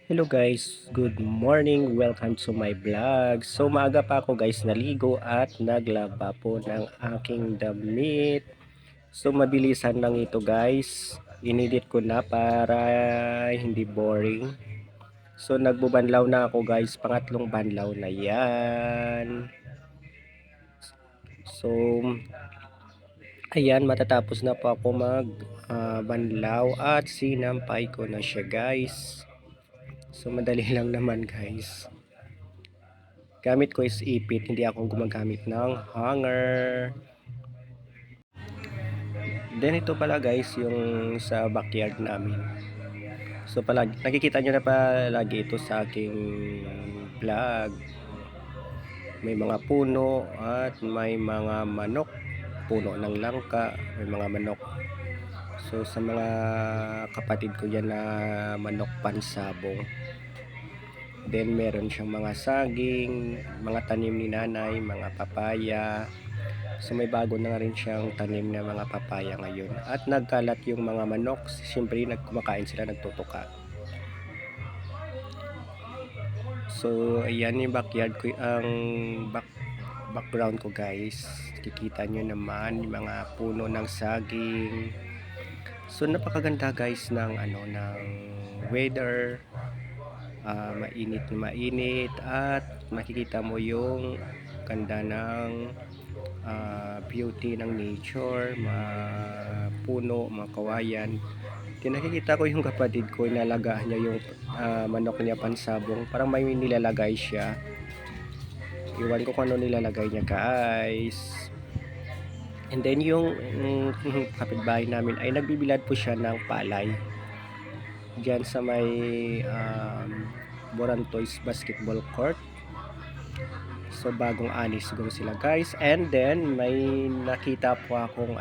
Hello guys, good morning. Welcome to my vlog. So maaga pa ako guys naligo at naglaba po ng aking damit. So mabilisan lang ito guys. Inedit ko na para hindi boring. So nagbubanlaw na ako guys, pangatlong banlaw na yan. So ayan, matatapos na po ako mag banlaw at sinampay ko na siya guys. So madali lang naman guys. Gamit ko is ipit, hindi ako gumagamit ng hanger. Then ito pala guys, yung sa backyard namin. So palagi, nakikita nyo na pa lagi ito sa aking vlog. May mga puno at may mga manok. Puno ng langka, may mga manok. So sa mga kapatid ko yan na manok pansabong. Then meron siyang mga saging, mga tanim ni nanay, mga papaya. So may bago na rin siyang tanim na mga papaya ngayon. At nagkalat yung mga manok. Siyempre nagkumakain sila, nagtutuka. So ayan yung backyard ko, ang background ko guys. Kikita nyo naman yung mga puno ng saging. So napakaganda guys ng ng weather. Mainit na mainit at makikita mo yung ganda ng beauty ng nature, mga puno, mga kawayan. Nakikita ko yung kapatid ko, inalagaan niya yung manok niya pansabong, parang may nilalagay siya. Iwan ko kung ano nilalagay niya guys. And then yung kapitbahay namin ay nagbibilad po siya ng palay diyan sa may Borantoys basketball court. So bagong anis siguro sila guys. And then may nakita po akong